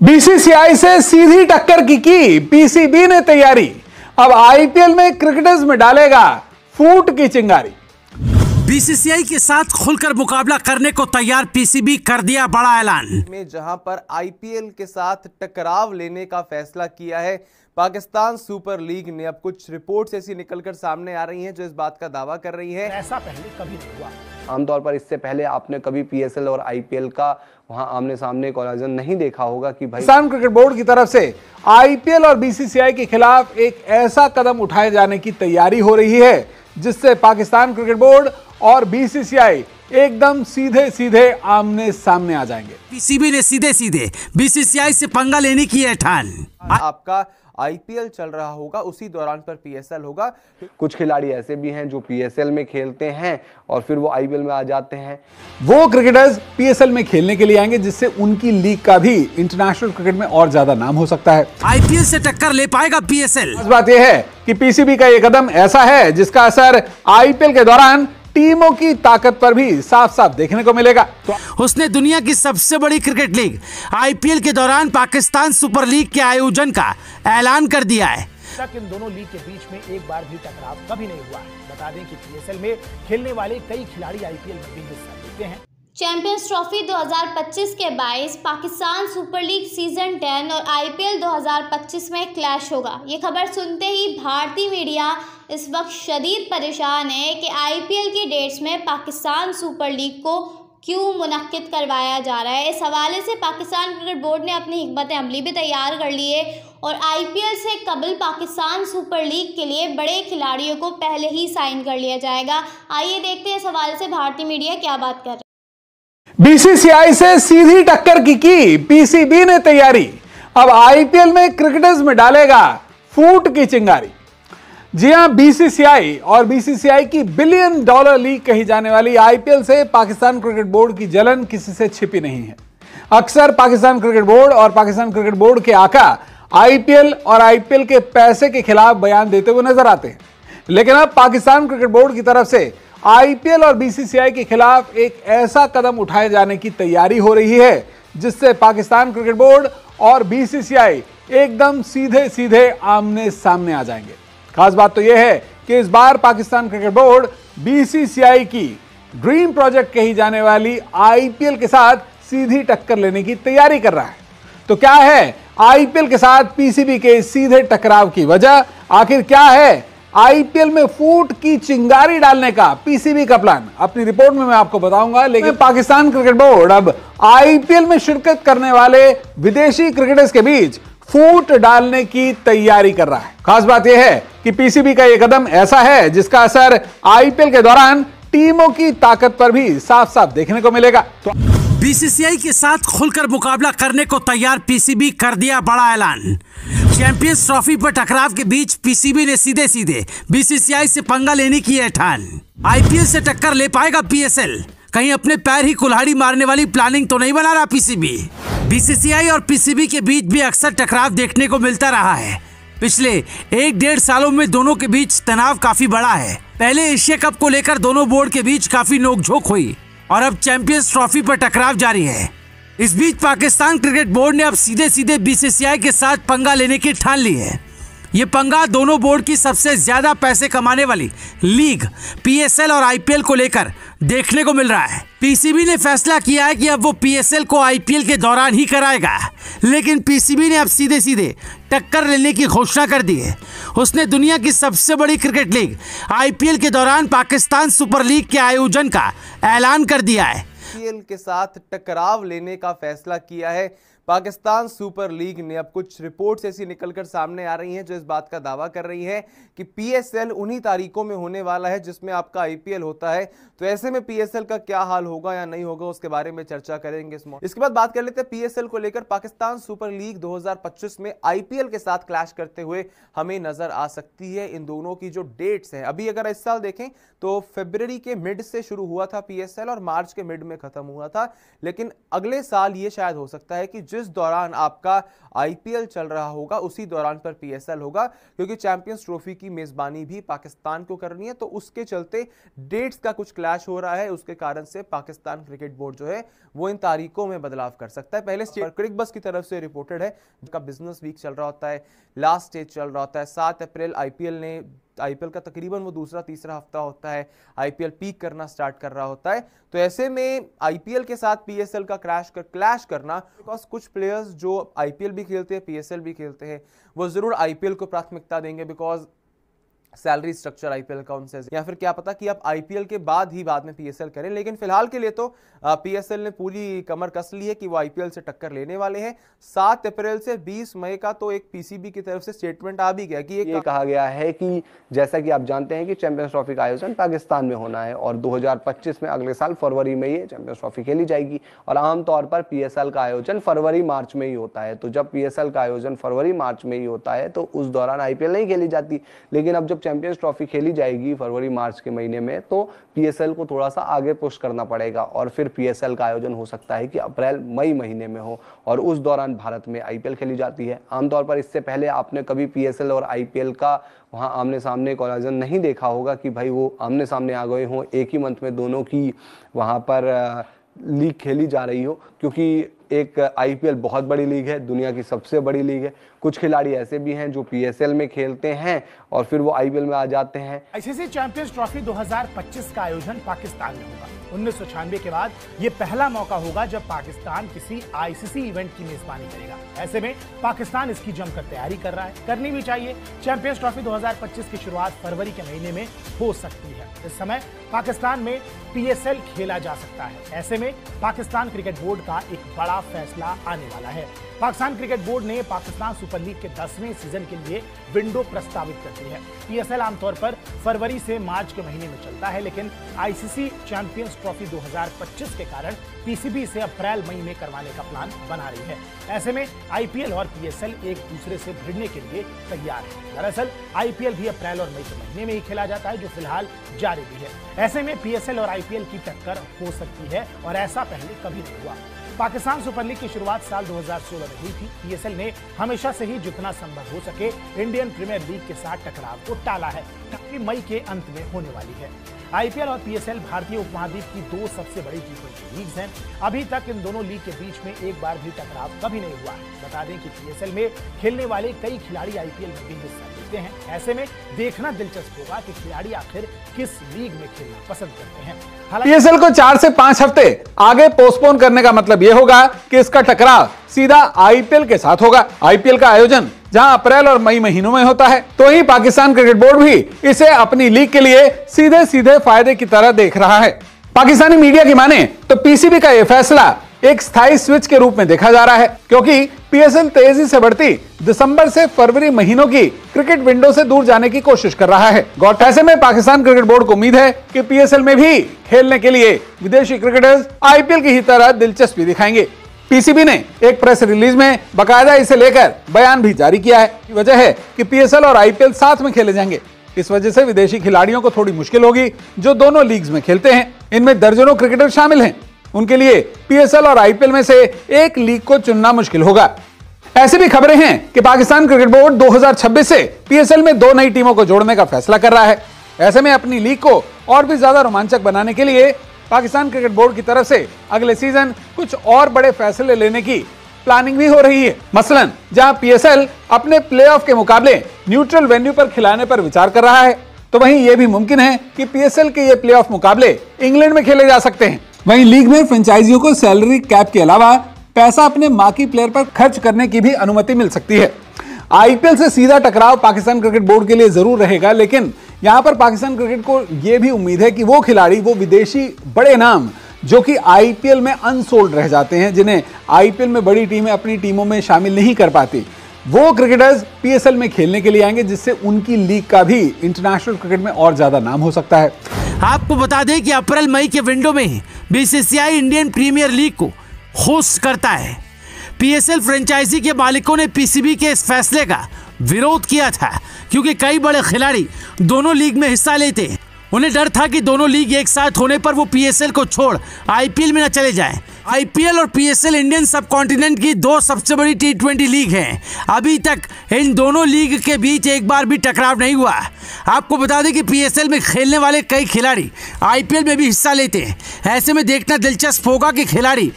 BCCI से सीधी टक्कर की पीसीबी ने तैयारी। अब आईपीएल में क्रिकेटर्स में डालेगा फूट की चिंगारी। बीसीसीआई के साथ खुलकर मुकाबला करने को तैयार पीसीबी कर दिया बड़ा ऐलान। में जहां पर आईपीएल के साथ टकराव लेने का फैसला किया है पाकिस्तान सुपर लीग ने। अब कुछ रिपोर्ट्स ऐसी निकलकर सामने आ रही हैं जो इस बात का दावा कर रही है ऐसा पहले कभी नहीं हुआ। आमतौर पर इससे पहले आपने कभी पीएसएल और आईपीएल का वहां आमने सामने कोलाजन नहीं देखा होगा कि भाई पाकिस्तान क्रिकेट बोर्ड की तरफ से आईपीएल और बीसीसीआई के खिलाफ एक ऐसा कदम उठाए जाने की तैयारी हो रही है जिससे पाकिस्तान क्रिकेट बोर्ड और बीसीसीआई एकदम सीधे सीधे आमने सामने आ जाएंगे। पीसीबी ने सीधे सीधे बीसीसीआई से पंगा लेने की है ठान। आपका आईपीएल चल रहा होगा उसी दौरान पर पीएसएल होगा। कुछ खिलाड़ी ऐसे भी हैं जो पीएसएल में खेलते हैं और फिर वो आईपीएल में आ जाते हैं। वो क्रिकेटर्स पीएसएल में खेलने के लिए आएंगे जिससे उनकी लीग का भी इंटरनेशनल क्रिकेट में और ज्यादा नाम हो सकता है। आईपीएल से टक्कर ले पाएगा पीएसएल। बात यह है कि पीसीबी का यह कदम ऐसा है जिसका असर आईपीएल के दौरान टीमों की ताकत पर भी साफ साफ देखने को मिलेगा। उसने दुनिया की सबसे बड़ी क्रिकेट लीग आईपीएल के दौरान पाकिस्तान सुपर लीग के आयोजन का ऐलान कर दिया है। तक इन दोनों लीग के बीच में एक बार भी टकराव कभी नहीं हुआ है। बता दें कि पीएसएल में खेलने वाले कई खिलाड़ी आईपीएल में भी हिस्सा लेते हैं। चैंपियंस ट्रॉफी 2025 के बायस पाकिस्तान सुपर लीग सीजन 10 और आईपीएल 2025 में क्लैश होगा। ये खबर सुनते ही भारतीय मीडिया इस वक्त शदीद परेशान है कि आईपीएल की डेट्स में पाकिस्तान सुपर लीग को क्यों मुनक्किद करवाया जा रहा है। इस हवाले से पाकिस्तान क्रिकेट बोर्ड ने अपनी हिकमत अमली भी तैयार कर ली है और आईपीएल से कबल पाकिस्तान सुपर लीग के लिए बड़े खिलाड़ियों को पहले ही साइन कर लिया जाएगा। आइए देखते हैं इस हवाले से भारतीय मीडिया क्या बात कर रहा है। बीसीसीआई से सीधी टक्कर की पीसीबी ने तैयारी। अब आईपीएल में क्रिकेटर्स में डालेगा फूट की चिंगारी। जी हां, बीसीसीआई और बीसीसीआई की $1 बिलियन लीग कही जाने वाली आईपीएल से पाकिस्तान क्रिकेट बोर्ड की जलन किसी से छिपी नहीं है। अक्सर पाकिस्तान क्रिकेट बोर्ड और पाकिस्तान क्रिकेट बोर्ड के आका आईपीएल और आईपीएल के पैसे के खिलाफ बयान देते हुए नजर आते हैं, लेकिन अब पाकिस्तान क्रिकेट बोर्ड की तरफ से आईपीएल और बीसीसीआई के खिलाफ एक ऐसा कदम उठाए जाने की तैयारी हो रही है जिससे पाकिस्तान क्रिकेट बोर्ड और बीसीसीआई एकदम सीधे सीधे आमने सामने आ जाएंगे। खास बात तो यह है कि इस बार पाकिस्तान क्रिकेट बोर्ड बीसीसीआई की ड्रीम प्रोजेक्ट कही जाने वाली आईपीएल के साथ सीधी टक्कर लेने की तैयारी कर रहा है। तो क्या है आईपीएल के साथ पीसीबी के सीधे टकराव की वजह? आखिर क्या है आईपीएल में फूट की चिंगारी डालने का पीसीबी का प्लान? अपनी रिपोर्ट में मैं आपको बताऊंगा, लेकिन पाकिस्तान क्रिकेट बोर्ड अब आईपीएल में शिरकत करने वाले विदेशी क्रिकेटर्स के बीच फूट डालने की तैयारी कर रहा है। खास बात यह है कि पीसीबी का यह कदम ऐसा है जिसका असर आईपीएल के दौरान टीमों की ताकत पर भी साफ साफ देखने को मिलेगा। तो बीसीसीआई के साथ खुलकर मुकाबला करने को तैयार पीसीबी कर दिया बड़ा ऐलान। चैंपियंस ट्रॉफी पर टकराव के बीच पीसीबी ने सीधे सीधे बीसीसीआई से पंगा लेने की है ठान। आईपीएल से टक्कर ले पाएगा पीएसएल। कहीं अपने पैर ही कुल्हाड़ी मारने वाली प्लानिंग तो नहीं बना रहा पीसीबी। बीसीसीआई और पीसीबी के बीच भी अक्सर टकराव देखने को मिलता रहा है। पिछले 1-1.5 सालों में दोनों के बीच तनाव काफी बड़ा है। पहले एशिया कप को लेकर दोनों बोर्ड के बीच काफी नोकझोंक हुई और अब चैंपियंस ट्रॉफी पर टकराव जारी है। इस बीच पाकिस्तान क्रिकेट बोर्ड ने अब सीधे सीधे बीसीसीआई के साथ पंगा लेने की ठान ली है। ये पंगा दोनों बोर्ड की सबसे ज्यादा पैसे कमाने वाली लीग पीएसएल और आईपीएल को लेकर देखने को मिल रहा है। पीसीबी ने फैसला किया है कि अब वो पीएसएल को आईपीएल के दौरान ही कराएगा, लेकिन पीसीबी ने अब सीधे सीधे टक्कर लेने की घोषणा कर दी है। उसने दुनिया की सबसे बड़ी क्रिकेट लीग आईपीएल के दौरान पाकिस्तान सुपर लीग के आयोजन का ऐलान कर दिया है। आईपीएल के साथ टकराव लेने का फैसला किया है पाकिस्तान सुपर लीग ने। अब कुछ रिपोर्ट्स ऐसी निकलकर सामने आ रही हैं जो इस बात का दावा कर रही है कि पीएसएल उन्हीं तारीखों में होने वाला है जिसमें आपका आईपीएल होता है। तो ऐसे में पीएसएल का क्या हाल होगा या नहीं होगा उसके बारे में चर्चा करेंगे। इसके बाद बात कर लेते हैं पीएसएल को लेकर। पाकिस्तान सुपर लीग 2025 में आईपीएल के साथ क्लैश करते हुए हमें नजर आ सकती है। इन दोनों की जो डेट्स हैं, अभी अगर इस साल देखें तो फरवरी के मिड से शुरू हुआ था पीएसएल और मार्च के मिड में खत्म हुआ था, लेकिन अगले साल ये शायद हो सकता है कि जिस दौरान आपका आईपीएल चल रहा होगा उसी दौरान पर पीएसएल होगा, क्योंकि चैंपियंस ट्रॉफी की मेजबानी भी पाकिस्तान को करनी है। तो उसके चलते डेट्स का कुछ क्लैश हो रहा है, उसके कारण से पाकिस्तान क्रिकेट बोर्ड जो है वो इन तारीखों में बदलाव कर सकता है। पहले क्रिक बस की तरफ से रिपोर्टेड है, जिसका बिजनेस वीक चल रहा होता है, लास्ट स्टेज चल रहा होता है। 7 अप्रैल आईपीएल का तकरीबन वो दूसरा तीसरा हफ्ता होता है, आईपीएल पीक करना स्टार्ट कर रहा होता है। तो ऐसे में आईपीएल के साथ पीएसएल का क्लैश करना, बिकॉज कुछ प्लेयर्स जो आईपीएल भी खेलते हैं पीएसएल भी खेलते हैं वो जरूर आईपीएल को प्राथमिकता देंगे, बिकॉज सैलरी स्ट्रक्चर आईपीएल का उनसे, या फिर क्या पता कि आप आईपीएल के बाद में पीएसएल करें। लेकिन फिलहाल के लिए तो पीएसएल ने पूरी कमर कस ली है कि वो आईपीएल से टक्कर लेने वाले हैं। 7 अप्रैल से 20 मई का तो एक पीसीबी की तरफ से स्टेटमेंट आ भी गया कि ये कहा गया है कि जैसा कि आप जानते हैं कि चैंपियंस ट्रॉफी का आयोजन पाकिस्तान में होना है और 2025 में अगले साल फरवरी में ये चैंपियंस ट्रॉफी खेली जाएगी और आमतौर पर पीएसएल का आयोजन फरवरी मार्च में ही होता है। तो जब पीएसएल का आयोजन फरवरी मार्च में ही होता है तो उस दौरान आईपीएल नहीं खेली जाती। लेकिन अब जब चैंपियंस ट्रॉफी खेली जाएगी फरवरी मार्च के महीने में तो पीएसएल को थोड़ा सा आगे पुश करना पड़ेगा और फिर पीएसएल का आयोजन हो सकता है कि अप्रैल मई महीने में हो और उस दौरान भारत में आईपीएल खेली जाती है। आमतौर पर इससे पहले आपने कभी पीएसएल और आईपीएल का वहां आमने सामने का आयोजन नहीं देखा होगा कि भाई वो आमने सामने आ गए हों, एक ही मंथ में दोनों की वहां पर लीग खेली जा रही हो, क्योंकि एक आईपीएल बहुत बड़ी लीग है, दुनिया की सबसे बड़ी लीग है। कुछ खिलाड़ी ऐसे भी हैं जो पीएसएल में खेलते हैं और फिर वो आईपीएल में आ जाते हैं। आईसीसी चैंपियंस ट्रॉफी 2025 का आयोजन पाकिस्तान में होगा। 1996 के बाद ये पहला मौका होगा जब पाकिस्तान किसी आईसीसी इवेंट की मेजबानी करेगा। ऐसे में पाकिस्तान इसकी जमकर तैयारी कर रहा है, करनी भी चाहिए। चैंपियंस ट्रॉफी 2025 की शुरुआत फरवरी के महीने में हो सकती है। इस समय पाकिस्तान में पीएसएल खेला जा सकता है। ऐसे में पाकिस्तान क्रिकेट बोर्ड का एक बड़ा फैसला आने वाला है। पाकिस्तान क्रिकेट बोर्ड ने पाकिस्तान सुपर लीग के 10वें सीजन के लिए विंडो प्रस्तावित कर दी है। पीएसएल आमतौर पर फरवरी से मार्च के महीने में चलता है, लेकिन आईसीसी चैंपियंस ट्रॉफी 2025 के कारण पीसीबी से अप्रैल मई में करवाने का प्लान बना रही है। ऐसे में आईपीएल और पीएसएल एक दूसरे से भिड़ने के लिए तैयार है। दरअसल आईपीएल भी अप्रैल और मई के महीने में ही खेला जाता है, जो फिलहाल जारी भी है। ऐसे में पीएसएल और आईपीएल की टक्कर हो सकती है और ऐसा पहले कभी नहीं हुआ। पाकिस्तान सुपर लीग की शुरुआत साल 2016 में हुई थी। पीएसएल ने हमेशा से ही जितना संभव हो सके इंडियन प्रीमियर लीग के साथ टकराव को टाला है, ताकि मई के अंत में होने वाली है। आईपीएल और पीएसएल भारतीय उपमहाद्वीप की 2 सबसे बड़ी T20 लीग्स हैं। अभी तक इन दोनों लीग के बीच में एक बार भी टकराव कभी नहीं हुआ है। बता दें कि पीएसएल में खेलने वाले कई खिलाड़ी आईपीएल में भी हिस्सा लेते हैं। ऐसे में देखना दिलचस्प होगा कि खिलाड़ी आखिर किस लीग में खेलना पसंद करते हैं। पीएसएल को 4 से 5 हफ्ते आगे पोस्टपोन करने का मतलब यह होगा कि इसका टकराव सीधा आईपीएल के साथ होगा। आईपीएल का आयोजन जहां अप्रैल और मई महीनों में होता है, तो ही पाकिस्तान क्रिकेट बोर्ड भी इसे अपनी लीग के लिए सीधे सीधे फायदे की तरह देख रहा है। पाकिस्तानी मीडिया की माने तो पीसीबी का यह फैसला एक स्थायी स्विच के रूप में देखा जा रहा है, क्योंकि पीएसएल तेजी से बढ़ती दिसंबर से फरवरी महीनों की क्रिकेट विंडो से दूर जाने की कोशिश कर रहा है। ऐसे में पाकिस्तान क्रिकेट बोर्ड को उम्मीद है कि पीएसएल में भी खेलने के लिए विदेशी क्रिकेटर्स आईपीएल की ही तरह दिलचस्पी दिखाएंगे। पीसीबी ने एक प्रेस रिलीज में बकायदा इसे लेकर बयान भी जारी किया है। वजह है कि पीएसएल और आईपीएल साथ में खेले जाएंगे। इस वजह से विदेशी खिलाड़ियों को थोड़ी मुश्किल होगी जो दोनों लीग्स में खेलते हैं। इनमें दर्जनों क्रिकेटर शामिल हैं। उनके लिए पीएसएल और आईपीएल में से एक लीग को चुनना मुश्किल होगा। ऐसी भी खबरें हैं कि पाकिस्तान क्रिकेट बोर्ड 2026 से पीएसएल में 2 नई टीमों को जोड़ने का फैसला कर रहा है। ऐसे में अपनी लीग को और भी ज्यादा रोमांचक बनाने के लिए पाकिस्तान क्रिकेट बोर्ड की तरफ से अगले सीजन कुछ और बड़े फैसले लेने की प्लानिंग भी हो रही है। मसलन जहां पीएसएल अपने प्लेऑफ के मुकाबले न्यूट्रल वेन्यू पर खिलाने पर विचार कर रहा है, तो वहीं यह भी मुमकिन है कि पीएसएल के ये प्लेऑफ मुकाबले इंग्लैंड में खेले जा सकते हैं। वहीं लीग में फ्रेंचाइजियों को सैलरी कैप के अलावा पैसा अपने मार्की प्लेयर पर खर्च करने की भी अनुमति मिल सकती है। आईपीएल से सीधा टकराव पाकिस्तान क्रिकेट बोर्ड के लिए जरूर रहेगा, लेकिन यहां पर पाकिस्तान क्रिकेट को यह भी उम्मीद है कि वो खिलाड़ी, वो विदेशी बड़े नाम जो कि आईपीएल में अनसोल्ड रह जाते हैं, जिन्हें आईपीएल में बड़ी टीमें अपनी टीमों में शामिल नहीं कर पाती, वो क्रिकेटर्स पीएसएल में खेलने के लिए आएंगे, जिससे उनकी लीग का भी इंटरनेशनल क्रिकेट में और ज्यादा नाम हो सकता है। आपको बता दें कि अप्रैल मई के विंडो में बीसीसीआई इंडियन प्रीमियर लीग को होस्ट करता है। पीएसएल फ्रेंचाइजी के मालिकों ने पीसीबी के इस फैसले का विरोध किया था, क्योंकि कई बड़े खिलाड़ी दोनों लीग में हिस्सा लेते हैं। उन्हें डर था कि दोनों लीग एक साथ होने पर वो पीएसएल को छोड़ आईपीएल में न चले जाएं। आईपीएल और पीएसएल इंडियन सब कॉन्टिनेंट की दो सबसे बड़ी T20 लीग हैं। अभी तक इन दोनों लीग के बीच एक बार भी टकराव नहीं हुआ। आपको बता दें कि पीएसएल में खेलने वाले कई खिलाड़ी आईपीएल में भी हिस्सा लेते हैं। ऐसे में देखना दिलचस्प होगा कि खिलाड़ी